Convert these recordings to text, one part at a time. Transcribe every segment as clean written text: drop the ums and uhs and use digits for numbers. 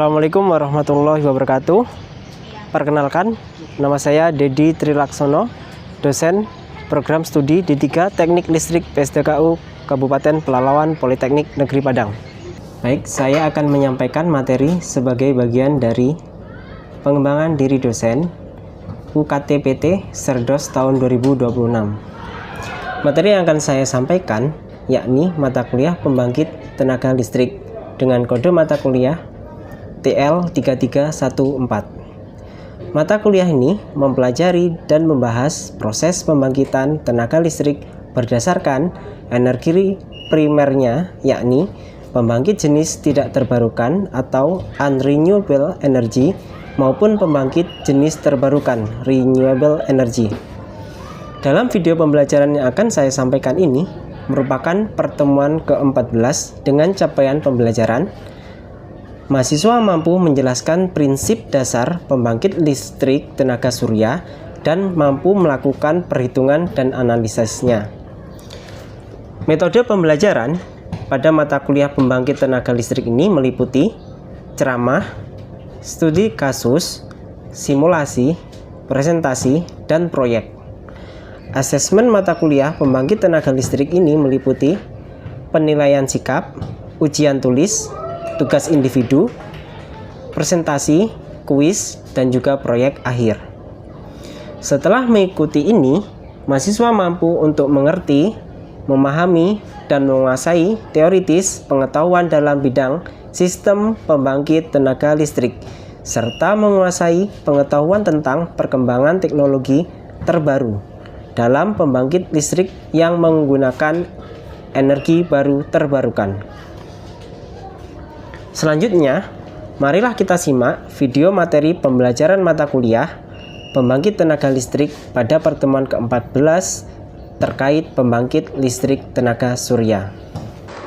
Assalamualaikum warahmatullahi wabarakatuh. Perkenalkan, nama saya Dedi Trilaksono, dosen program studi D3 Teknik Listrik PSDKU Kabupaten Pelalawan Politeknik Negeri Padang. Baik, saya akan menyampaikan materi sebagai bagian dari pengembangan diri dosen UKT-PT Serdos tahun 2026. Materi yang akan saya sampaikan yakni mata kuliah pembangkit tenaga listrik dengan kode mata kuliah TL3314. Mata kuliah ini mempelajari dan membahas proses pembangkitan tenaga listrik berdasarkan energi primernya, yakni pembangkit jenis tidak terbarukan atau unrenewable energy maupun pembangkit jenis terbarukan renewable energy. Dalam video pembelajaran yang akan saya sampaikan ini merupakan pertemuan ke-14 dengan capaian pembelajaran. Mahasiswa mampu menjelaskan prinsip dasar pembangkit listrik tenaga surya dan mampu melakukan perhitungan dan analisisnya. Metode pembelajaran pada mata kuliah pembangkit tenaga listrik ini meliputi ceramah, studi kasus, simulasi, presentasi, dan proyek. Asesmen mata kuliah pembangkit tenaga listrik ini meliputi penilaian sikap, ujian tulis, tugas individu, presentasi, kuis, dan juga proyek akhir. Setelah mengikuti ini, mahasiswa mampu untuk mengerti, memahami, dan menguasai teoritis pengetahuan dalam bidang sistem pembangkit tenaga listrik, serta menguasai pengetahuan tentang perkembangan teknologi terbaru dalam pembangkit listrik yang menggunakan energi baru terbarukan. Selanjutnya, marilah kita simak video materi pembelajaran mata kuliah pembangkit tenaga listrik pada pertemuan ke-14 terkait pembangkit listrik tenaga surya.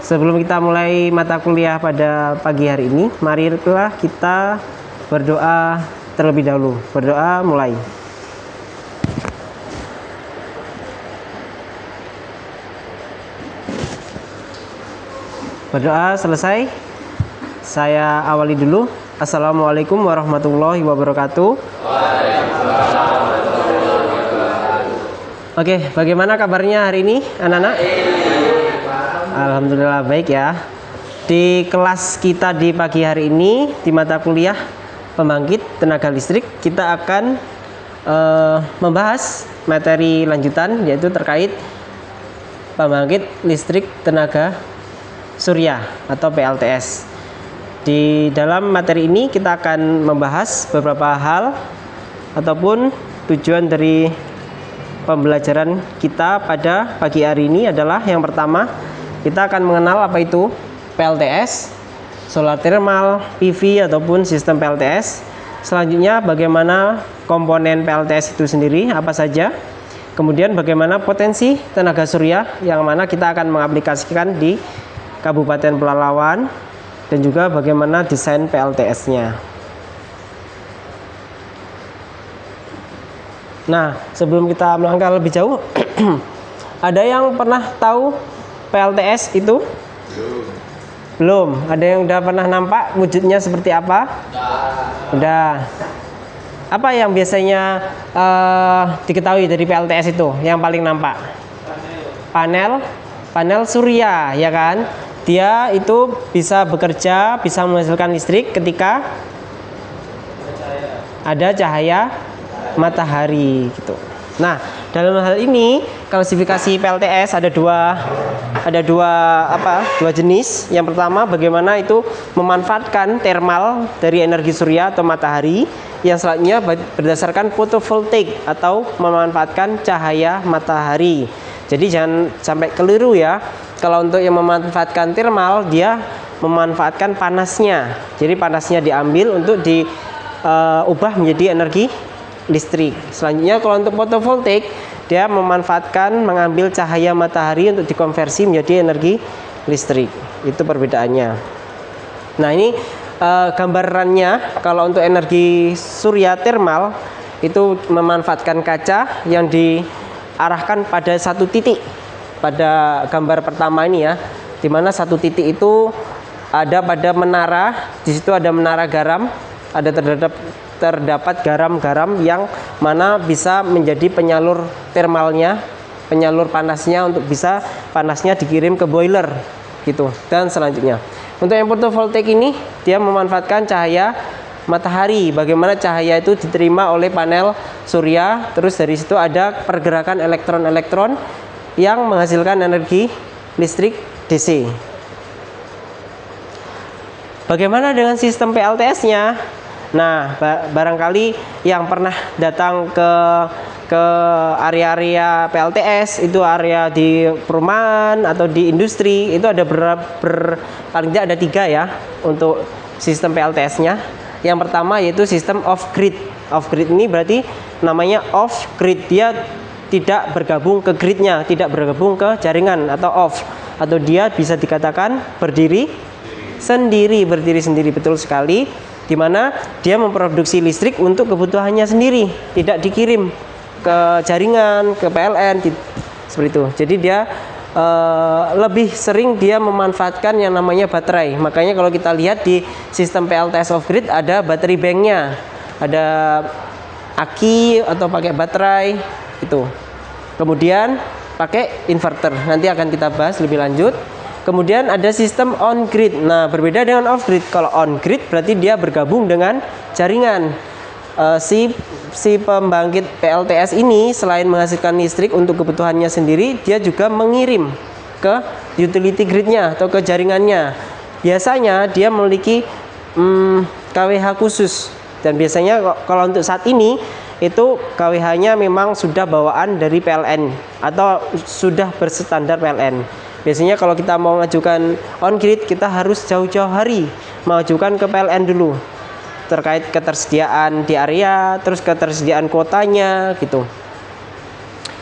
Sebelum kita mulai mata kuliah pada pagi hari ini, marilah kita berdoa terlebih dahulu. Berdoa mulai. Berdoa selesai. Saya awali dulu. Assalamualaikum warahmatullahi wabarakatuh. Oke, bagaimana kabarnya hari ini anak-anak? Alhamdulillah baik ya. Di kelas kita di pagi hari ini di mata kuliah pembangkit tenaga listrik kita akan membahas materi lanjutan yaitu terkait pembangkit listrik tenaga surya atau PLTS. Di dalam materi ini kita akan membahas beberapa hal ataupun tujuan dari pembelajaran kita pada pagi hari ini adalah yang pertama, kita akan mengenal apa itu PLTS, solar thermal, PV ataupun sistem PLTS. Selanjutnya bagaimana komponen PLTS itu sendiri, apa saja. Kemudian bagaimana potensi tenaga surya yang mana kita akan mengaplikasikan di Kabupaten Pelalawan, dan juga bagaimana desain PLTS-nya. Nah, sebelum kita melangkah lebih jauh, ada yang pernah tahu PLTS itu? Belum. Ada yang udah pernah nampak wujudnya seperti apa? Udah. Apa yang biasanya diketahui dari PLTS itu? Yang paling nampak? Panel surya, ya kan? Dia itu bisa bekerja, bisa menghasilkan listrik ketika ada cahaya matahari gitu. Nah, dalam hal ini klasifikasi PLTS ada dua jenis. Yang pertama, bagaimana itu memanfaatkan thermal dari energi surya atau matahari. Yang selanjutnya berdasarkan photovoltaik atau memanfaatkan cahaya matahari. Jadi jangan sampai keliru ya. Kalau untuk yang memanfaatkan thermal, dia memanfaatkan panasnya. Jadi panasnya diambil untuk diubah menjadi energi listrik. Selanjutnya kalau untuk photovoltaik, dia mengambil cahaya matahari untuk dikonversi menjadi energi listrik. Itu perbedaannya. Nah, ini gambarannya. Kalau untuk energi surya thermal itu memanfaatkan kaca yang diarahkan pada satu titik. Pada gambar pertama ini ya, di mana satu titik itu ada pada menara. Di situ ada menara garam, ada terdapat garam-garam yang mana bisa menjadi penyalur termalnya, penyalur panasnya untuk bisa panasnya dikirim ke boiler gitu. Dan selanjutnya untuk yang photovoltaik ini dia memanfaatkan cahaya matahari. Bagaimana cahaya itu diterima oleh panel surya, terus dari situ ada pergerakan elektron-elektron yang menghasilkan energi listrik DC. Bagaimana dengan sistem PLTS-nya? Nah, barangkali yang pernah datang ke area-area PLTS, itu area di perumahan atau di industri, itu ada paling tidak ada 3 ya untuk sistem PLTS-nya. Yang pertama yaitu sistem off grid. Off grid ini berarti namanya off grid, dia tidak bergabung ke gridnya, tidak bergabung ke jaringan atau off, atau dia bisa dikatakan berdiri sendiri, betul sekali, di mana dia memproduksi listrik untuk kebutuhannya sendiri, tidak dikirim ke jaringan, ke PLN seperti itu. Jadi dia lebih sering dia memanfaatkan yang namanya baterai. Makanya kalau kita lihat di sistem PLTS off grid ada battery banknya, ada aki atau pakai baterai itu. Kemudian pakai inverter. Nanti akan kita bahas lebih lanjut. Kemudian ada sistem on grid. Nah, berbeda dengan off grid. Kalau on grid berarti dia bergabung dengan jaringan. Si pembangkit PLTS ini selain menghasilkan listrik untuk kebutuhannya sendiri, dia juga mengirim ke utility gridnya atau ke jaringannya. Biasanya dia memiliki KWH khusus, dan biasanya kalau untuk saat ini itu KWH-nya memang sudah bawaan dari PLN atau sudah berstandar PLN. Biasanya kalau kita mau mengajukan on grid, kita harus jauh-jauh hari mengajukan ke PLN dulu, terkait ketersediaan di area, terus ketersediaan kuotanya gitu.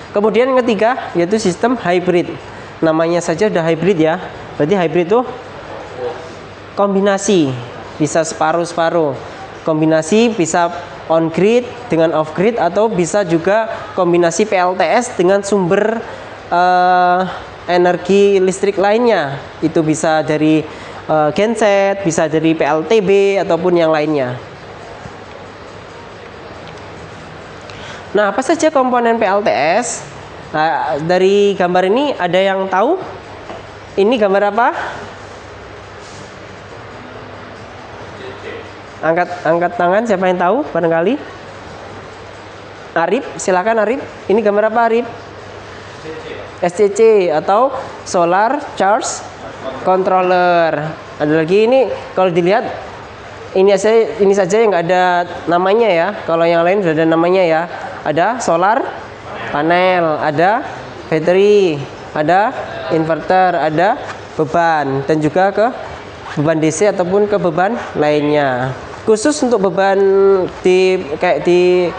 Kemudian yang ketiga yaitu sistem hybrid. Namanya saja udah hybrid ya. Berarti hybrid itu kombinasi, bisa separuh-separuh. Kombinasi bisa on grid dengan off grid, atau bisa juga kombinasi PLTS dengan sumber energi listrik lainnya. Itu bisa dari genset, bisa dari PLTB ataupun yang lainnya. Nah, apa saja komponen PLTS? Nah, dari gambar ini ada yang tahu? Ini gambar apa? Angkat tangan siapa yang tahu barangkali? Arif, silakan Arif. Ini gambar apa Arif? SCC atau Solar Charge Controller. Ada lagi ini, kalau dilihat ini saja yang nggak ada namanya ya. Kalau yang lain sudah ada namanya ya. Ada solar panel, ada battery, ada inverter, ada beban, dan juga ke beban DC ataupun ke beban lainnya. Khusus untuk beban kayak di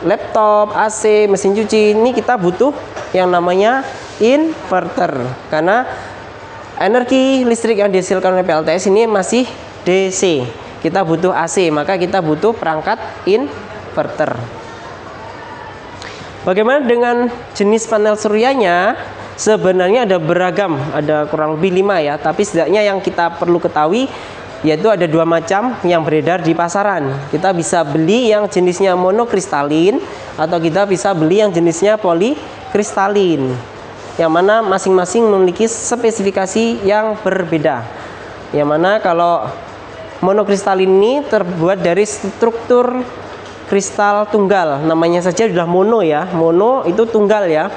laptop, AC, mesin cuci, ini kita butuh yang namanya inverter, karena energi listrik yang dihasilkan oleh PLTS ini masih DC. Kita butuh AC, maka kita butuh perangkat inverter. Bagaimana dengan jenis panel suryanya? Sebenarnya ada beragam, ada kurang lebih 5 ya. Tapi setidaknya yang kita perlu ketahui yaitu ada 2 macam yang beredar di pasaran. Kita bisa beli yang jenisnya monokristalin, atau kita bisa beli yang jenisnya polikristalin, yang mana masing-masing memiliki spesifikasi yang berbeda. Yang mana kalau monokristalin ini terbuat dari struktur kristal tunggal. Namanya saja sudah mono ya. Mono itu tunggal ya.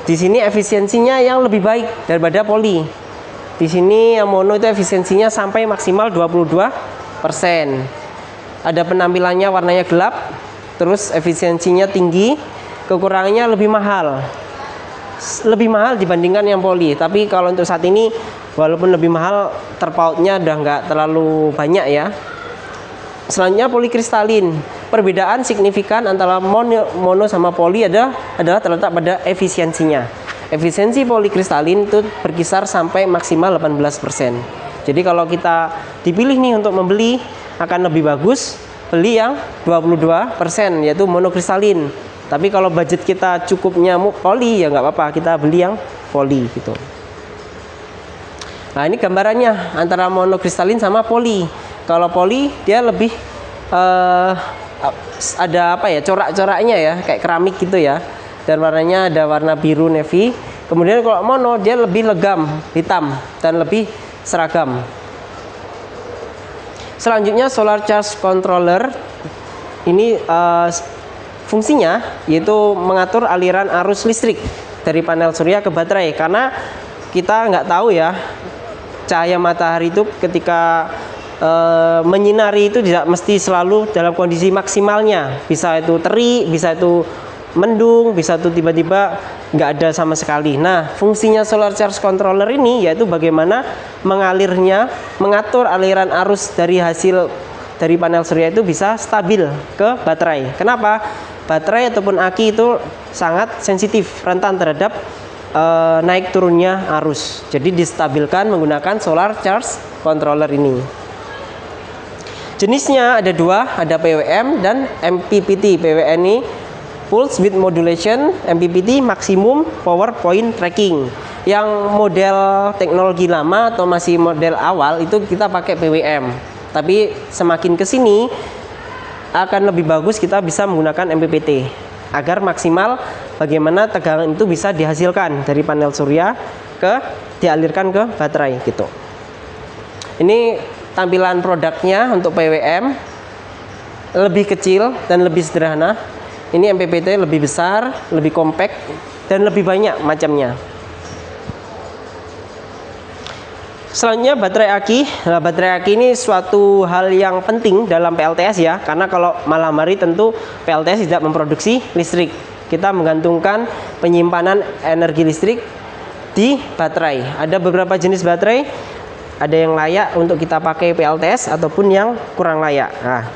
Di sini efisiensinya yang lebih baik daripada poli. Di sini yang mono itu efisiensinya sampai maksimal 22%. Ada penampilannya warnanya gelap, terus efisiensinya tinggi, kekurangannya lebih mahal. Lebih mahal dibandingkan yang poli. Tapi kalau untuk saat ini walaupun lebih mahal, terpautnya udah nggak terlalu banyak ya. Selanjutnya polikristalin. Perbedaan signifikan antara mono sama poli adalah terletak pada efisiensinya. Efisiensi polikristalin itu berkisar sampai maksimal 18%. Jadi kalau kita dipilih nih untuk membeli, akan lebih bagus beli yang 22%, yaitu monokristalin. Tapi kalau budget kita cukupnya poli, ya nggak apa-apa, kita beli yang poli gitu. Nah, ini gambarannya antara monokristalin sama poli. Kalau poli dia lebih ada apa ya, corak-coraknya ya, kayak keramik gitu ya. Dan warnanya ada warna biru navy. Kemudian kalau mono dia lebih legam, hitam dan lebih seragam. Selanjutnya solar charge controller. Ini fungsinya yaitu mengatur aliran arus listrik dari panel surya ke baterai, karena kita nggak tahu ya, cahaya matahari itu ketika menyinari itu tidak mesti selalu dalam kondisi maksimalnya. Bisa itu terik, bisa itu mendung, bisa itu tiba-tiba nggak ada sama sekali. Nah, fungsinya solar charge controller ini yaitu bagaimana mengatur aliran arus dari hasil dari panel surya itu bisa stabil ke baterai. Kenapa? Baterai ataupun aki itu sangat sensitif, rentan terhadap naik turunnya arus. Jadi distabilkan menggunakan solar charge controller ini. Jenisnya ada dua, ada PWM dan MPPT. PWM ini Pulse Width Modulation, MPPT Maximum Power Point Tracking. Yang model teknologi lama atau masih model awal itu kita pakai PWM. Tapi semakin ke sini akan lebih bagus kita bisa menggunakan MPPT agar maksimal bagaimana tegangan itu bisa dihasilkan dari panel surya dialirkan ke baterai gitu. Ini tampilan produknya untuk PWM, lebih kecil dan lebih sederhana. Ini MPPT lebih besar, lebih compact dan lebih banyak macamnya. Selanjutnya baterai aki. Nah, baterai aki ini suatu hal yang penting dalam PLTS ya, karena kalau malam hari tentu PLTS tidak memproduksi listrik. Kita menggantungkan penyimpanan energi listrik di baterai. Ada beberapa jenis baterai, ada yang layak untuk kita pakai PLTS ataupun yang kurang layak. Nah,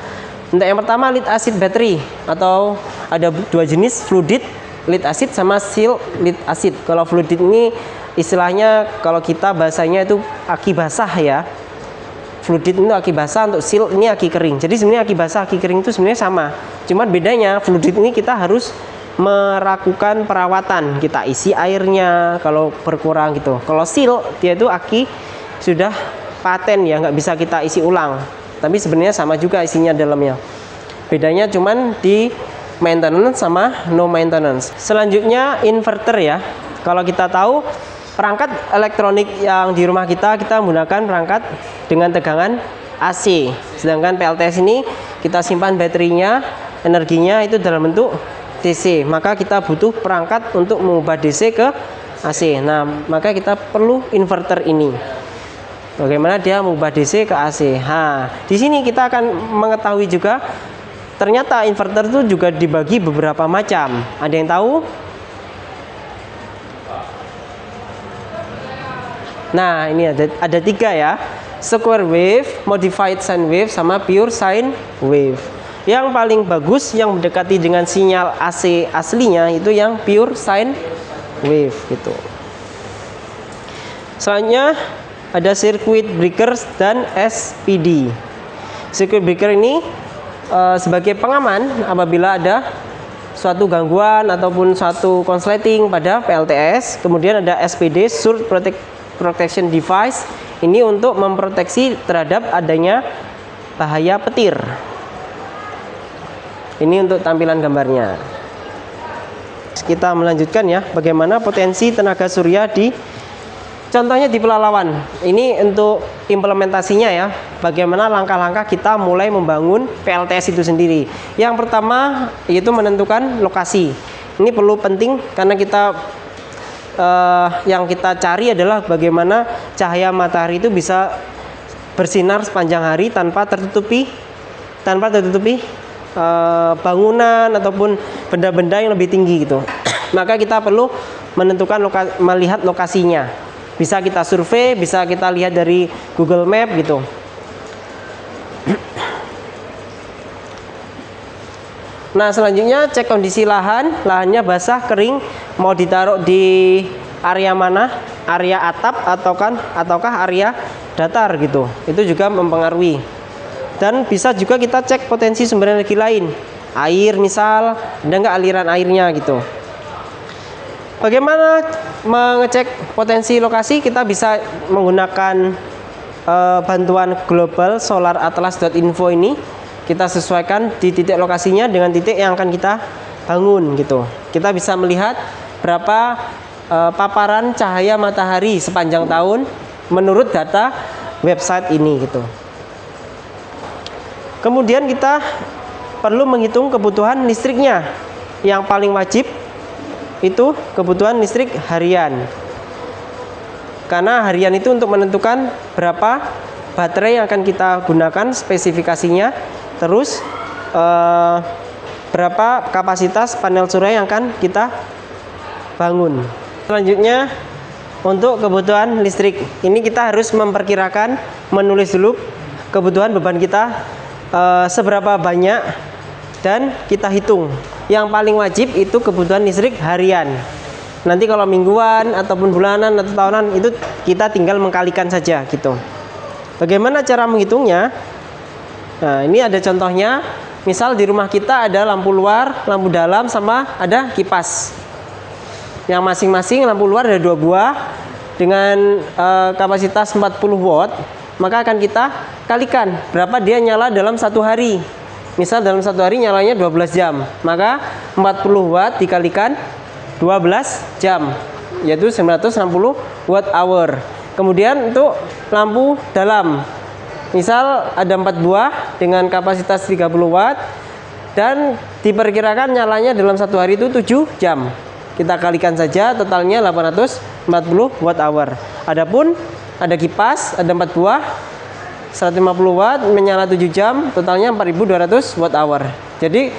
untuk yang pertama lead acid battery, atau ada dua jenis, fluided lead acid sama seal lead acid. Kalau fluided ini istilahnya kalau kita bahasanya itu aki basah ya. Fluided itu aki basah, untuk seal ini aki kering. Jadi sebenarnya aki basah, aki kering itu sebenarnya sama. Cuman bedanya fluided ini kita harus melakukan perawatan, kita isi airnya kalau berkurang gitu. Kalau seal dia itu aki sudah paten ya, nggak bisa kita isi ulang. Tapi sebenarnya sama juga isinya dalamnya. Bedanya cuman di maintenance sama no maintenance. Selanjutnya inverter ya. Kalau kita tahu perangkat elektronik yang di rumah kita menggunakan perangkat dengan tegangan AC. Sedangkan PLTS ini kita simpan baterainya, energinya itu dalam bentuk DC. Maka kita butuh perangkat untuk mengubah DC ke AC. Nah, maka kita perlu inverter ini. Bagaimana dia mengubah DC ke AC. Nah, di sini kita akan mengetahui juga ternyata inverter itu juga dibagi beberapa macam. Ada yang tahu? Nah, ini ada tiga ya. Square wave, modified sine wave, sama pure sine wave. Yang paling bagus yang mendekati dengan sinyal AC aslinya itu yang pure sine wave gitu. Selanjutnya ada circuit breaker dan SPD. Circuit breaker ini sebagai pengaman apabila ada suatu gangguan ataupun suatu konsleting pada PLTS. Kemudian ada SPD, Surge Protection Device. Ini untuk memproteksi terhadap adanya bahaya petir. Ini untuk tampilan gambarnya. Kita melanjutkan ya, bagaimana potensi tenaga surya contohnya di Pelalawan. Ini untuk implementasinya ya, bagaimana langkah-langkah kita mulai membangun PLTS itu sendiri. Yang pertama yaitu menentukan lokasi. Ini perlu penting karena yang kita cari adalah bagaimana cahaya matahari itu bisa bersinar sepanjang hari tanpa tertutupi bangunan ataupun benda-benda yang lebih tinggi gitu. Maka kita perlu menentukan melihat lokasinya. Bisa kita survei, bisa kita lihat dari Google Map gitu. Nah, selanjutnya cek kondisi lahannya basah, kering, mau ditaruh di area mana, area atap ataukah area datar gitu. Itu juga mempengaruhi. Dan bisa juga kita cek potensi sumber energi lain, air misal, ada nggak aliran airnya gitu. Bagaimana mengecek potensi lokasi kita bisa menggunakan bantuan Global Solar Atlas.info ini. Kita sesuaikan di titik lokasinya dengan titik yang akan kita bangun gitu. Kita bisa melihat berapa paparan cahaya matahari sepanjang tahun menurut data website ini gitu. Kemudian kita perlu menghitung kebutuhan listriknya. Yang paling wajib itu kebutuhan listrik harian. Karena harian itu untuk menentukan berapa baterai yang akan kita gunakan, spesifikasinya, terus berapa kapasitas panel surya yang akan kita bangun. Selanjutnya untuk kebutuhan listrik. Ini kita harus memperkirakan, menulis dulu kebutuhan beban kita seberapa banyak dan kita hitung. Yang paling wajib itu kebutuhan listrik harian. Nanti kalau mingguan ataupun bulanan atau tahunan itu kita tinggal mengkalikan saja gitu. Bagaimana cara menghitungnya? Nah, ini ada contohnya. Misal di rumah kita ada lampu luar, lampu dalam, sama ada kipas. Yang masing-masing lampu luar ada 2 buah dengan kapasitas 40 watt. Maka akan kita kalikan berapa dia nyala dalam 1 hari. Misal dalam 1 hari nyalanya 12 jam, maka 40 watt dikalikan 12 jam, yaitu 960 watt hour. Kemudian untuk lampu dalam, misal ada 4 buah dengan kapasitas 30 watt dan diperkirakan nyalanya dalam 1 hari itu 7 jam. Kita kalikan saja, totalnya 840 watt hour. Adapun ada kipas, ada 4 buah, 150 watt, menyala 7 jam, totalnya 4200 watt hour. Jadi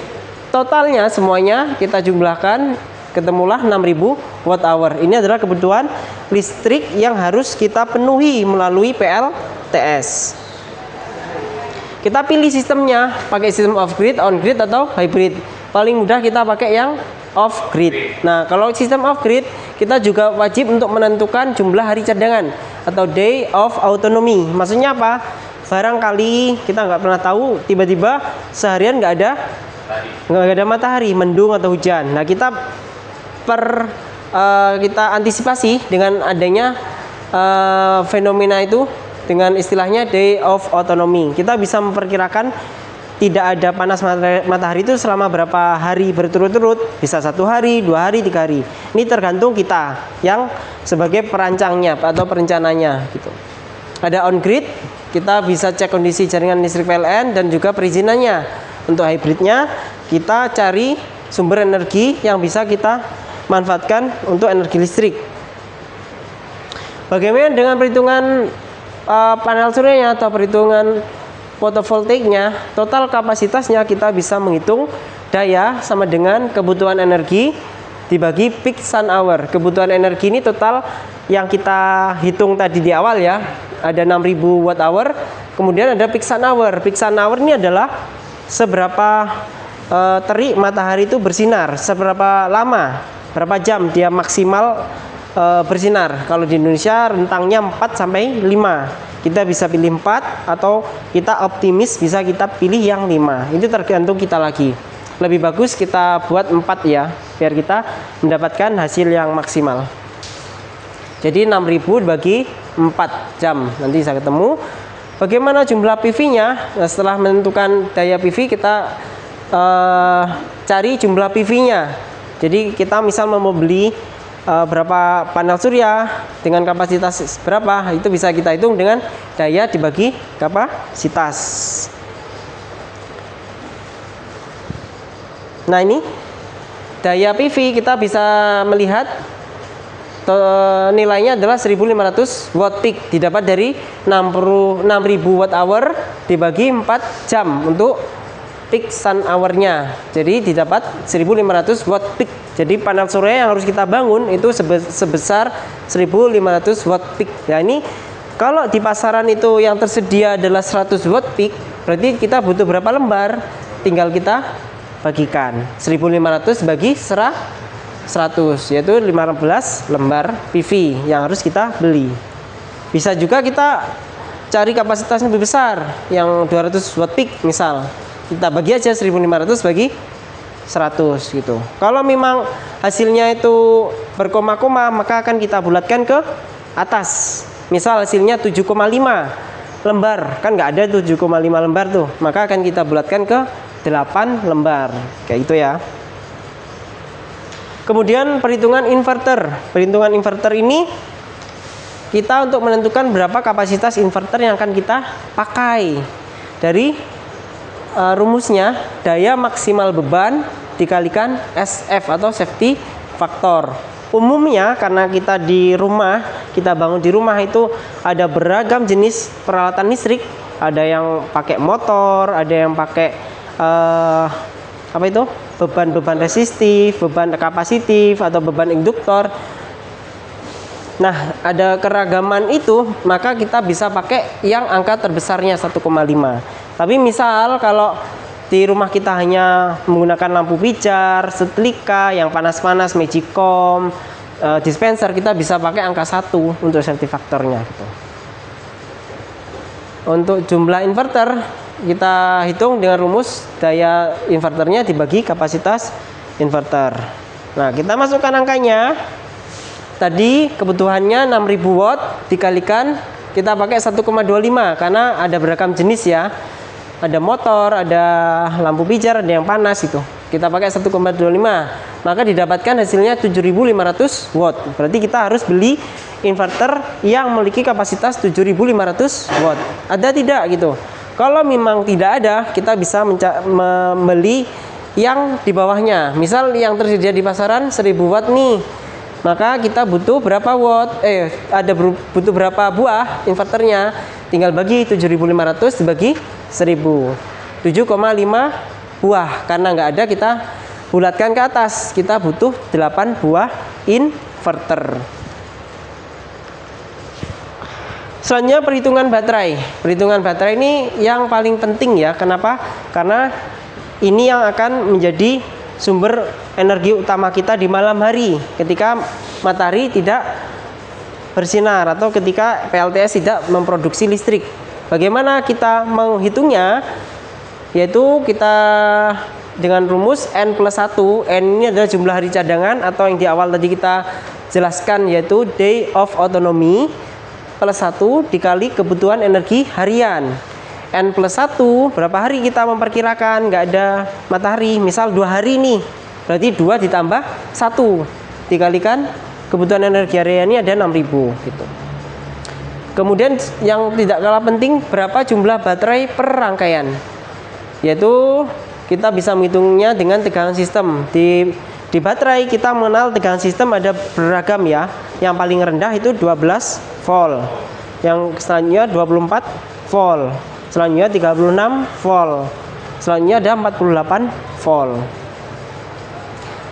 totalnya semuanya kita jumlahkan, ketemulah 6000 watt hour. Ini adalah kebutuhan listrik yang harus kita penuhi melalui PLTS. Kita pilih sistemnya, pakai sistem off grid, on grid atau hybrid. Paling mudah kita pakai yang off grid. Nah, kalau sistem off grid, kita juga wajib untuk menentukan jumlah hari cadangan atau day of autonomy. Maksudnya apa? Barangkali kita nggak pernah tahu, tiba-tiba seharian nggak ada matahari, mendung atau hujan. Nah, kita antisipasi dengan adanya fenomena itu dengan istilahnya day of autonomy. Kita bisa memperkirakan tidak ada panas matahari itu selama berapa hari berturut-turut, bisa 1 hari, 2 hari, 3 hari. Ini tergantung kita yang sebagai perancangnya atau perencananya gitu. Ada on grid, kita bisa cek kondisi jaringan listrik PLN dan juga perizinannya. Untuk hybridnya, kita cari sumber energi yang bisa kita manfaatkan untuk energi listrik. Bagaimana dengan perhitungan panel suryanya atau perhitungan fotovoltaiknya? Total kapasitasnya kita bisa menghitung daya sama dengan kebutuhan energi dibagi peak sun hour. Kebutuhan energi ini total yang kita hitung tadi di awal ya, ada 6000 watt hour. Kemudian ada peak sun hour. Peak sun hour ini adalah seberapa terik matahari itu bersinar, seberapa lama, berapa jam dia maksimal bersinar. Kalau di Indonesia rentangnya 4 sampai 5. Kita bisa pilih 4 atau kita optimis bisa kita pilih yang 5. Itu tergantung kita lagi. Lebih bagus kita buat 4 ya, biar kita mendapatkan hasil yang maksimal. Jadi 6000 dibagi 4 jam, nanti bisa ketemu. Bagaimana jumlah PV-nya? Nah, setelah menentukan daya PV, kita cari jumlah PV-nya. Jadi kita misal mau beli berapa panel surya dengan kapasitas berapa, itu bisa kita hitung dengan daya dibagi kapasitas. Nah, ini daya PV kita bisa melihat nilainya adalah 1500 watt peak, didapat dari 6000 watt hour dibagi 4 jam untuk peak sun hour-nya. Jadi didapat 1500 watt peak. Jadi panel surya yang harus kita bangun itu sebesar 1500 watt peak. Nah, ini kalau di pasaran itu yang tersedia adalah 100 watt peak, berarti kita butuh berapa lembar? Tinggal kita bagikan 1500 bagi 100, yaitu 15 lembar PV yang harus kita beli. Bisa juga kita cari kapasitasnya lebih besar, yang 200 watt peak misal. Kita bagi aja 1500 bagi 100 gitu. Kalau memang hasilnya itu berkoma-koma, maka akan kita bulatkan ke atas. Misal hasilnya 7,5 lembar, kan nggak ada 7,5 lembar tuh, maka akan kita bulatkan ke 8 lembar, kayak gitu ya. Kemudian perhitungan inverter. Perhitungan inverter ini kita untuk menentukan berapa kapasitas inverter yang akan kita pakai. Dari rumusnya, daya maksimal beban dikalikan SF atau safety factor. Umumnya karena kita di rumah, kita bangun di rumah itu ada beragam jenis peralatan listrik. Ada yang pakai motor, ada yang pakai apa itu? Beban-beban resistif, beban kapasitif, atau beban induktor. Nah, ada keragaman itu, maka kita bisa pakai yang angka terbesarnya 1,5. Tapi misal kalau di rumah kita hanya menggunakan lampu pijar, setrika, yang panas-panas, magicom, dispenser, kita bisa pakai angka 1 untuk safety factornya gitu. Untuk jumlah inverter kita hitung dengan rumus daya inverternya dibagi kapasitas inverter. Nah, kita masukkan angkanya. Tadi kebutuhannya 6000 watt dikalikan, kita pakai 1,25 karena ada beragam jenis ya. Ada motor, ada lampu pijar, ada yang panas itu. Kita pakai 1,25. Maka didapatkan hasilnya 7500 watt. Berarti kita harus beli inverter yang memiliki kapasitas 7500 watt. Ada tidak gitu? Kalau memang tidak ada, kita bisa membeli yang di bawahnya. Misal yang tersedia di pasaran 1000 watt nih. Maka kita butuh berapa watt? Butuh berapa buah inverternya? Tinggal bagi 7500 dibagi 1000. 7,5 buah. Karena nggak ada, kita bulatkan ke atas. Kita butuh 8 buah inverter. Selanjutnya perhitungan baterai. Perhitungan baterai ini yang paling penting ya. Kenapa? Karena ini yang akan menjadi sumber energi utama kita di malam hari ketika matahari tidak bersinar atau ketika PLTS tidak memproduksi listrik. Bagaimana kita menghitungnya? Yaitu kita dengan rumus N+1. N ini adalah jumlah hari cadangan atau yang di awal tadi kita jelaskan, yaitu day of autonomy plus 1 dikali kebutuhan energi harian. N+1 berapa hari kita memperkirakan nggak ada matahari, misal 2 hari nih, berarti 2 ditambah 1 dikalikan kebutuhan energi hariannya ada 6000 gitu. Kemudian yang tidak kalah penting, berapa jumlah baterai per rangkaian, yaitu kita bisa menghitungnya dengan tegangan sistem. Di baterai kita mengenal tegangan sistem ada beragam ya. Yang paling rendah itu 12 volt. Yang selanjutnya 24 volt. Selanjutnya 36 volt. Selanjutnya ada 48 volt.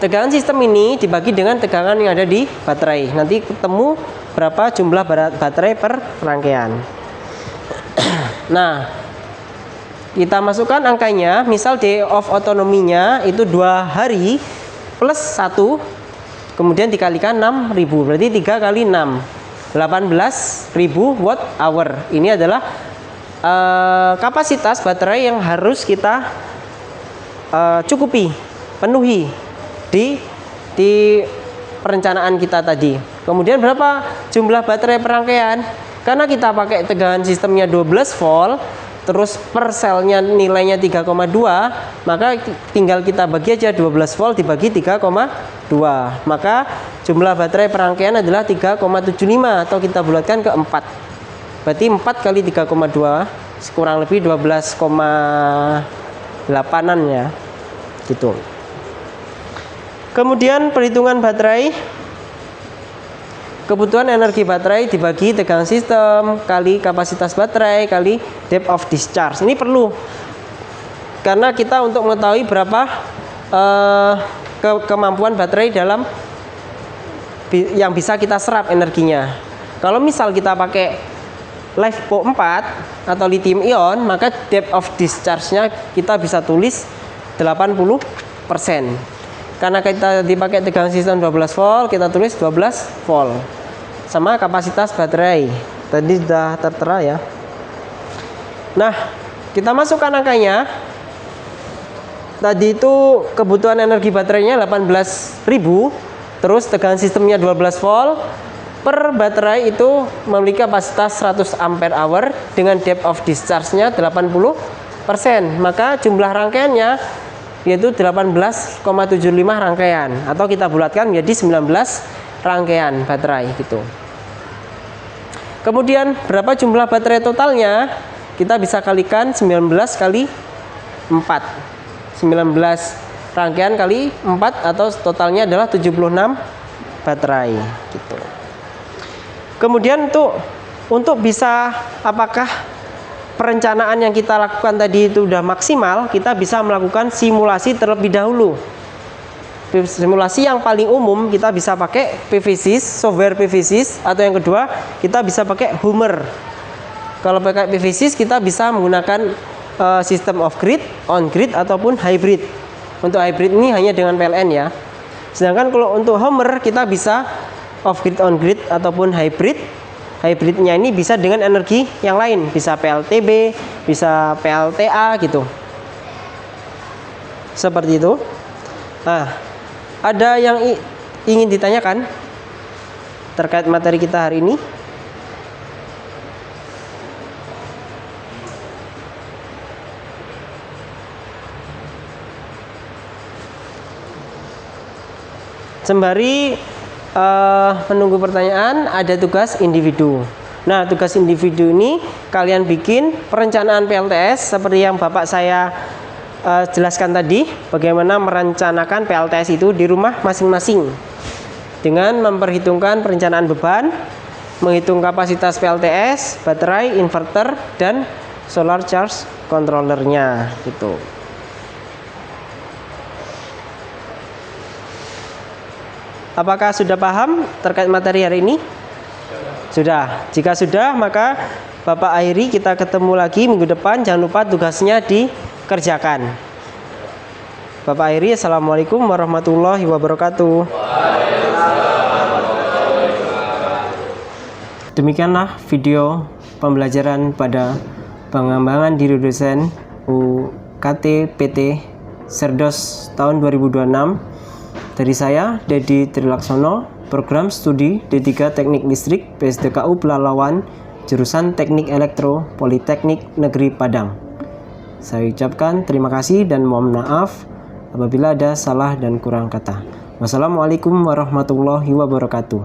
Tegangan sistem ini dibagi dengan tegangan yang ada di baterai. Nanti ketemu berapa jumlah baterai per rangkaian. Nah, kita masukkan angkanya. Misal day of autonominya itu 2 hari plus 1, kemudian dikalikan 6000, berarti 3 kali 6, 18.000 watt hour. Ini adalah kapasitas baterai yang harus kita cukupi, penuhi di perencanaan kita tadi. Kemudian berapa jumlah baterai perangkaian? Karena kita pakai tegangan sistemnya 12 volt, terus per selnya nilainya 3,2, maka tinggal kita bagi aja 12 volt dibagi 3,2. Maka jumlah baterai perangkaian adalah 3,75 atau kita bulatkan ke 4. Berarti 4 kali 3,2 kurang lebih 12,8an ya. Gitu. Kemudian perhitungan baterai. Kebutuhan energi baterai dibagi tegangan sistem kali kapasitas baterai kali depth of discharge. Ini perlu karena kita untuk mengetahui berapa kemampuan baterai dalam yang bisa kita serap energinya. Kalau misal kita pakai LiFePO 4 atau lithium ion, maka depth of discharge-nya kita bisa tulis 80%. Karena kita dipakai tegangan sistem 12 volt, kita tulis 12 volt. Sama kapasitas baterai. Tadi sudah tertera ya. Nah, kita masukkan angkanya. Tadi itu kebutuhan energi baterainya 18.000, terus tegangan sistemnya 12 volt. Per baterai itu memiliki kapasitas 100 ampere hour dengan depth of discharge-nya 80%. Maka jumlah rangkaiannya yaitu 18,75 rangkaian, atau kita bulatkan menjadi 19 rangkaian baterai gitu. Kemudian berapa jumlah baterai totalnya? Kita bisa kalikan 19 kali 4. 19 rangkaian kali 4 atau totalnya adalah 76 baterai gitu. Kemudian untuk bisa apakah perencanaan yang kita lakukan tadi itu sudah maksimal, kita bisa melakukan simulasi terlebih dahulu. Simulasi yang paling umum kita bisa pakai PVSys, software PVSys, atau yang kedua kita bisa pakai Hummer. Kalau pakai PVSys kita bisa menggunakan sistem off grid, on grid ataupun hybrid. Untuk hybrid ini hanya dengan PLN ya. Sedangkan kalau untuk Hummer kita bisa off grid, on grid ataupun hybrid. Hybridnya ini bisa dengan energi yang lain, bisa PLTB, bisa PLTA gitu. Seperti itu. Nah, ada yang ingin ditanyakan terkait materi kita hari ini? Sembari menunggu pertanyaan, ada tugas individu. Nah, tugas individu ini kalian bikin perencanaan PLTS seperti yang Bapak saya jelaskan tadi, bagaimana merencanakan PLTS itu di rumah masing-masing dengan memperhitungkan perencanaan beban, menghitung kapasitas PLTS, baterai, inverter, dan solar charge controllernya gitu. Apakah sudah paham terkait materi hari ini? Sudah. Jika sudah, maka Bapak akhiri, kita ketemu lagi minggu depan. Jangan lupa tugasnya dikerjakan. Bapak akhiri, assalamualaikum warahmatullahi wabarakatuh. Demikianlah video pembelajaran pada pengembangan diri dosen UKT PT Serdos tahun 2026. Dari saya, Dedi Trilaksono, program studi D3 Teknik Listrik PSDKU Pelalawan, jurusan Teknik Elektro, Politeknik Negeri Padang. Saya ucapkan terima kasih dan mohon maaf apabila ada salah dan kurang kata. Wassalamualaikum warahmatullahi wabarakatuh.